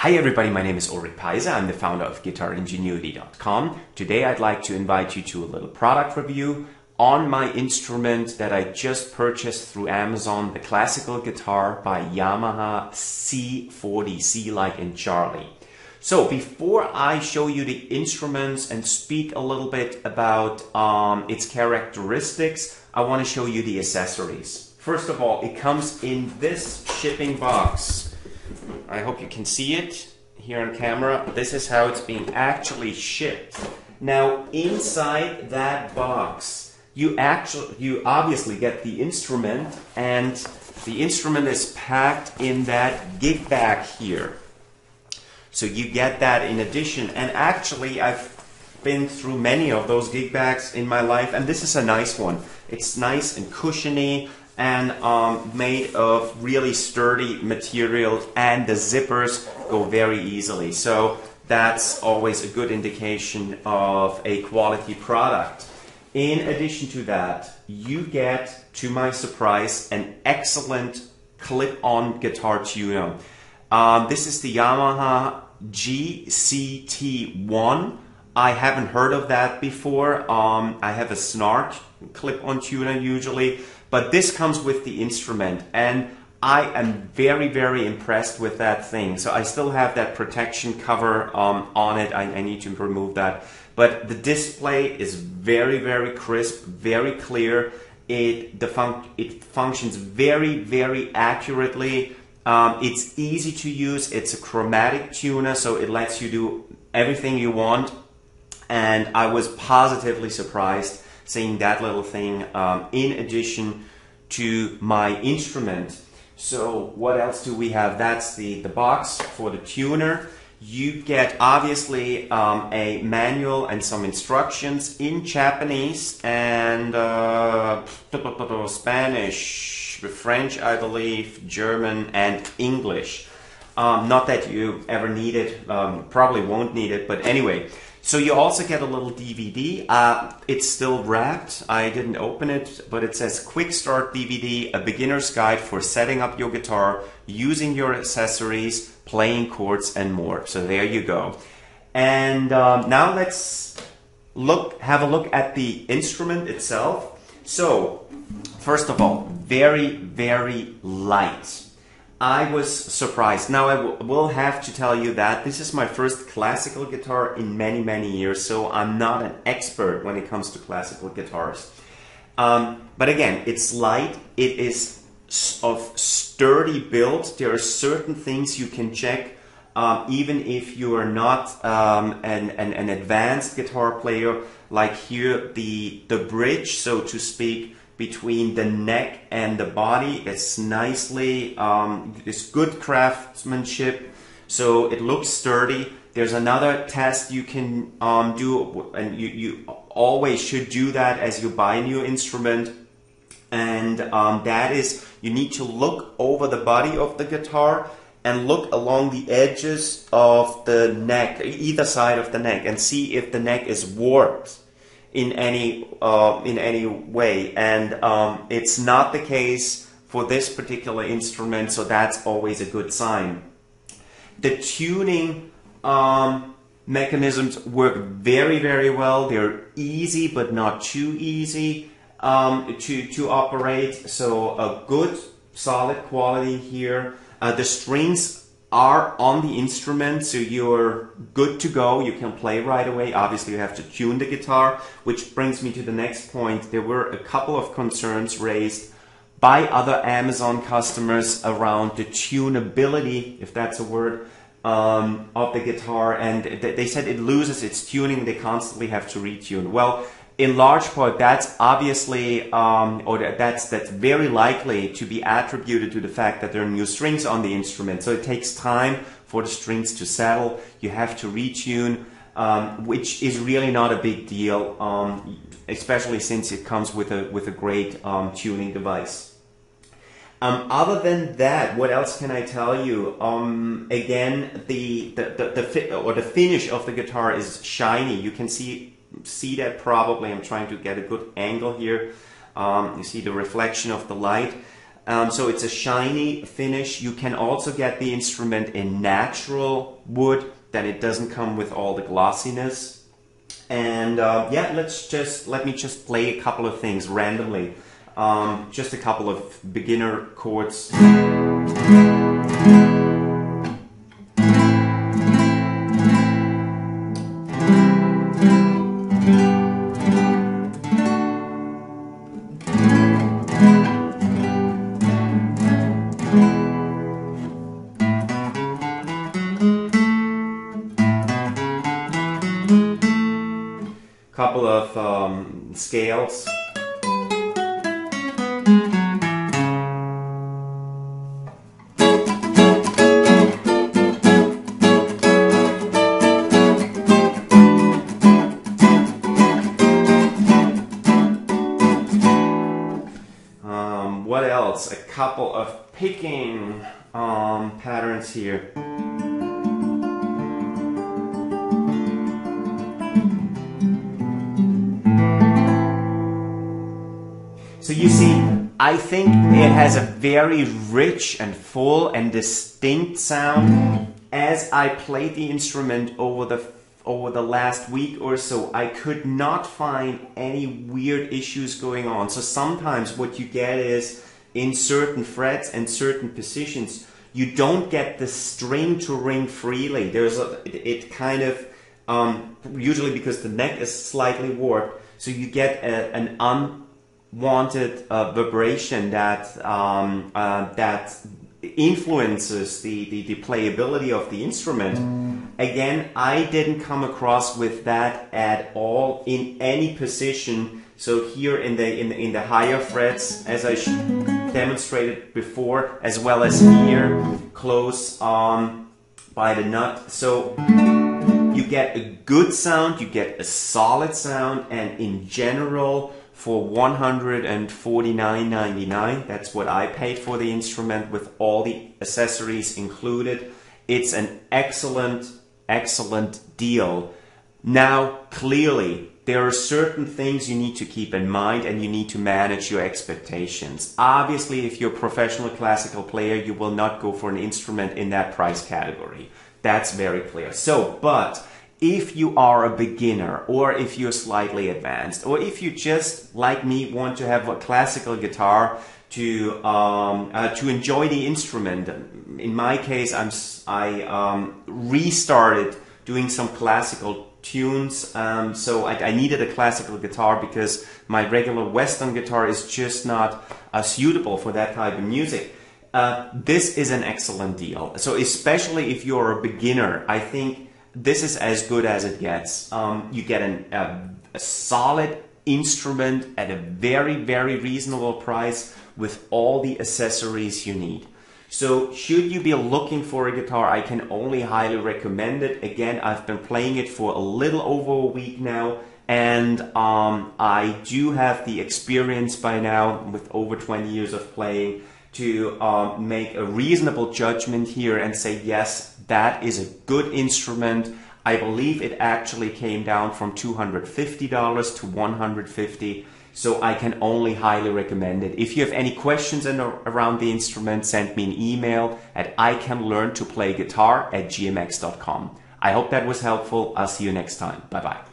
Hi everybody, my name is Ulrich Peiser. I'm the founder of GuitarIngenuity.com. Today I'd like to invite you to a little product review on my instrument that I just purchased through Amazon, the classical guitar by Yamaha C40, C like in Charlie. So before I show you the instruments and speak a little bit about its characteristics, I want to show you the accessories. First of all, it comes in this shipping box. I hope you can see it here on camera. This is how it's being actually shipped. Now inside that box, you obviously get the instrument, and the instrument is packed in that gig bag here. So you get that in addition, and actually I've been through many of those gig bags in my life, and this is a nice one. It's nice and cushiony and made of really sturdy material, and the zippers go very easily. So that's always a good indication of a quality product. In addition to that, you get, to my surprise, an excellent clip-on guitar tuner. This is the Yamaha GCT1. I haven't heard of that before. I have a Snark clip-on tuner usually, but this comes with the instrument, and I am very, very impressed with that thing. So I still have that protection cover on it. I need to remove that. But the display is very, very crisp, very clear. It functions very, very accurately. It's easy to use. It's a chromatic tuner, so it lets you do everything you want. And I was positively surprised seeing that little thing in addition to my instrument. So what else do we have? That's the box for the tuner. You get obviously a manual and some instructions in Japanese and Spanish, French, I believe, German, and English. Not that you ever need it, probably won't need it, but anyway. So you also get a little DVD. It's still wrapped. I didn't open it, but it says Quick Start DVD, a beginner's guide for setting up your guitar, using your accessories, playing chords, and more. So there you go. And now let's have a look at the instrument itself. So first of all, very, very light. I was surprised. Now I will have to tell you that this is my first classical guitar in many, many years, so I'm not an expert when it comes to classical guitars. But again, it's light, it is of sturdy build. There are certain things you can check even if you are not an advanced guitar player, like here the bridge, so to speak, between the neck and the body. It's nicely, it's good craftsmanship, so it looks sturdy. There's another test you can do, and you always should do that as you buy a new instrument, and that is, you need to look over the body of the guitar and look along the edges of the neck, either side of the neck, and see if the neck is warped in any way, and it's not the case for this particular instrument, so that's always a good sign. The tuning mechanisms work very, very well. They're easy but not too easy to operate, so a good solid quality here. The strings are on the instrument, so you're good to go. You can play right away. Obviously you have to tune the guitar, which brings me to the next point. There were a couple of concerns raised by other Amazon customers around the tunability, if that's a word, of the guitar, and they said it loses its tuning. They constantly have to retune. Well, in large part, that's obviously, that's very likely to be attributed to the fact that there are new strings on the instrument. So it takes time for the strings to settle. You have to retune, which is really not a big deal, especially since it comes with a great tuning device. Other than that, what else can I tell you? Again, the finish of the guitar is shiny. You can see that probably. I'm trying to get a good angle here. You see the reflection of the light. So it's a shiny finish. You can also get the instrument in natural wood, then it doesn't come with all the glossiness. And yeah, let me just play a couple of things randomly. Just a couple of beginner chords. Couple of scales. What else? A couple of picking patterns here. So you see, I think it has a very rich and full and distinct sound. As I played the instrument over the last week or so, I could not find any weird issues going on. So sometimes what you get is, in certain frets and certain positions, you don't get the string to ring freely. It kind of, usually because the neck is slightly warped, so you get an unwanted vibration that influences the playability of the instrument. Again, I didn't come across with that at all in any position. So here in the higher frets, as I demonstrated before, as well as here close by the nut. So you get a good sound, you get a solid sound, and in general, for $149.99, that's what I paid for the instrument with all the accessories included. It's an excellent deal. Now, clearly, there are certain things you need to keep in mind and you need to manage your expectations. Obviously, if you're a professional classical player, you will not go for an instrument in that price category. That's very clear. So, but if you are a beginner, or if you're slightly advanced, or if you just, like me, want to have a classical guitar to enjoy the instrument. In my case, I restarted doing some classical tunes, so I needed a classical guitar because my regular Western guitar is just not suitable for that type of music. This is an excellent deal. So especially if you're a beginner, I think this is as good as it gets. You get a solid instrument at a very reasonable price with all the accessories you need. So should you be looking for a guitar, I can only highly recommend it. Again, I've been playing it for a little over a week now, and I do have the experience by now with over 20 years of playing to make a reasonable judgment here and say, yes, that is a good instrument. I believe it actually came down from $250 to $150. So I can only highly recommend it. If you have any questions around the instrument, send me an email at icanlearntoPlayGuitar@gmx.com. I hope that was helpful. I'll see you next time. Bye-bye.